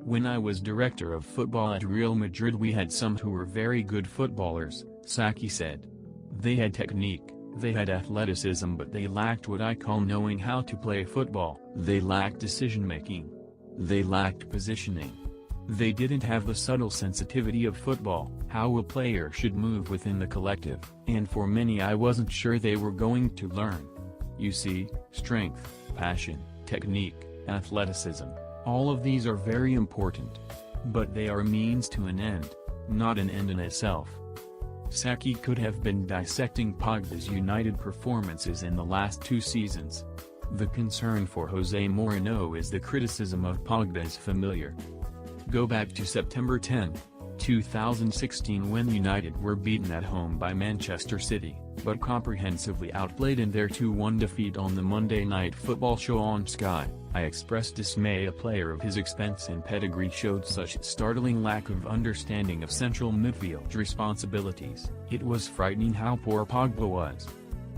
When I was director of football at Real Madrid, we had some who were very good footballers, Saki said. They had technique, they had athleticism, but they lacked what I call knowing how to play football. They lacked decision-making. They lacked positioning. They didn't have the subtle sensitivity of football, how a player should move within the collective, and for many I wasn't sure they were going to learn. You see, strength, passion, technique, athleticism. All of these are very important. But they are a means to an end, not an end in itself. Saki could have been dissecting Pogba's United performances in the last 2 seasons. The concern for Jose Mourinho is the criticism of Pogba is familiar. Go back to September 10, 2016, when United were beaten at home by Manchester City, but comprehensively outplayed in their 2-1 defeat on the Monday Night Football show on Sky. I expressed dismay a player of his expense and pedigree showed such startling lack of understanding of central midfield responsibilities. It was frightening how poor Pogba was.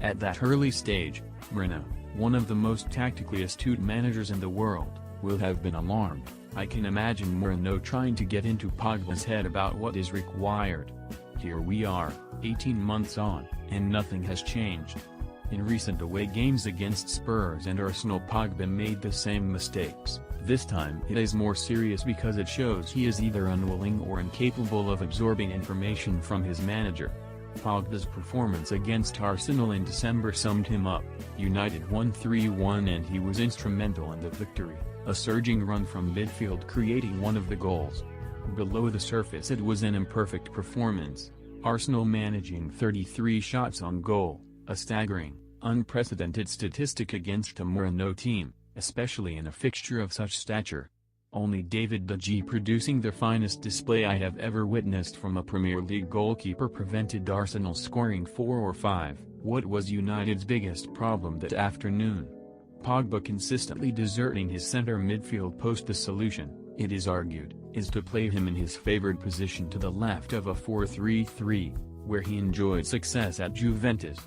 At that early stage, Mourinho, one of the most tactically astute managers in the world, will have been alarmed. I can imagine Mourinho trying to get into Pogba's head about what is required. Here we are, 18 months on, and nothing has changed. In recent away games against Spurs and Arsenal, Pogba made the same mistakes. This time it is more serious because it shows he is either unwilling or incapable of absorbing information from his manager. Pogba's performance against Arsenal in December summed him up. United won 3-1 and he was instrumental in the victory, a surging run from midfield creating one of the goals. Below the surface it was an imperfect performance. Arsenal managing 33 shots on goal, a staggering, unprecedented statistic against a Mourinho team, especially in a fixture of such stature. Only David De Gea, producing the finest display I have ever witnessed from a Premier League goalkeeper, prevented Arsenal scoring 4 or 5. What was United's biggest problem that afternoon? Pogba consistently deserting his center midfield post. The solution, it is argued, is to play him in his favored position to the left of a 4-3-3, where he enjoyed success at Juventus.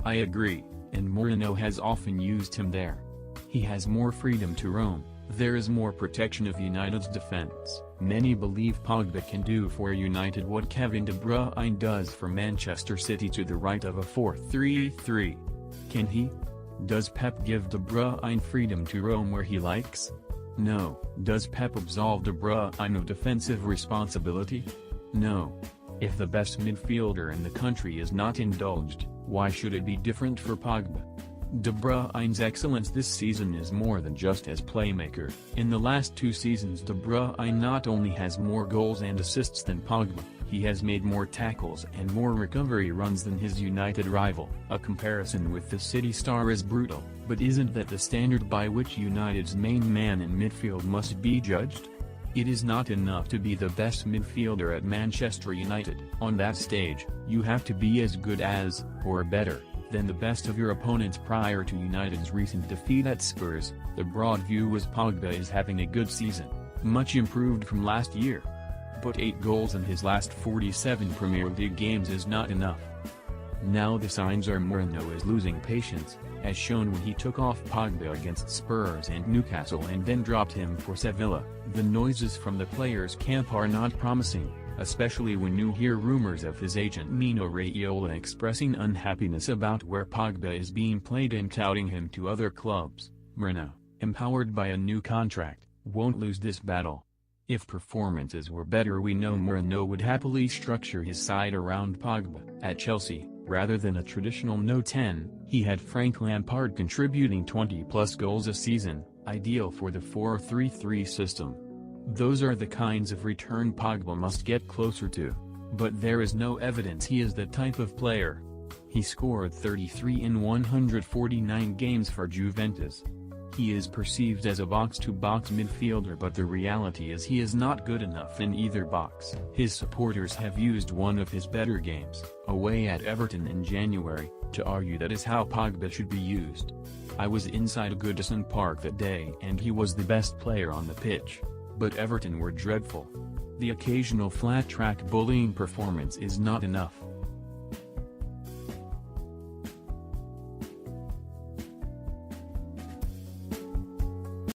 I agree, and Mourinho has often used him there. He has more freedom to roam, there is more protection of United's defense. Many believe Pogba can do for United what Kevin De Bruyne does for Manchester City to the right of a 4-3-3. Can he? Does Pep give De Bruyne freedom to roam where he likes? No. Does Pep absolve De Bruyne of defensive responsibility? No. If the best midfielder in the country is not indulged, why should it be different for Pogba? De Bruyne's excellence this season is more than just as playmaker. In the last 2 seasons, De Bruyne not only has more goals and assists than Pogba, he has made more tackles and more recovery runs than his United rival. A comparison with the City star is brutal, but isn't that the standard by which United's main man in midfield must be judged? It is not enough to be the best midfielder at Manchester United. On that stage, you have to be as good as, or better, than the best of your opponents. Prior to United's recent defeat at Spurs, the broad view was Pogba is having a good season, much improved from last year. But 8 goals in his last 47 Premier League games is not enough. Now the signs are Mourinho is losing patience, as shown when he took off Pogba against Spurs and Newcastle and then dropped him for Sevilla. The noises from the players' camp are not promising, especially when you hear rumors of his agent Mino Raiola expressing unhappiness about where Pogba is being played and touting him to other clubs. Mourinho, empowered by a new contract, won't lose this battle. If performances were better, we know Mourinho would happily structure his side around Pogba. At Chelsea, rather than a traditional no 10, he had Frank Lampard contributing 20+ goals a season, ideal for the 4-3-3 system. Those are the kinds of return Pogba must get closer to. But there is no evidence he is that type of player. He scored 33 in 149 games for Juventus. He is perceived as a box-to-box midfielder, but the reality is he is not good enough in either box. His supporters have used one of his better games, away at Everton in January, to argue that is how Pogba should be used. I was inside Goodison Park that day and he was the best player on the pitch. But Everton were dreadful. The occasional flat-track bullying performance is not enough.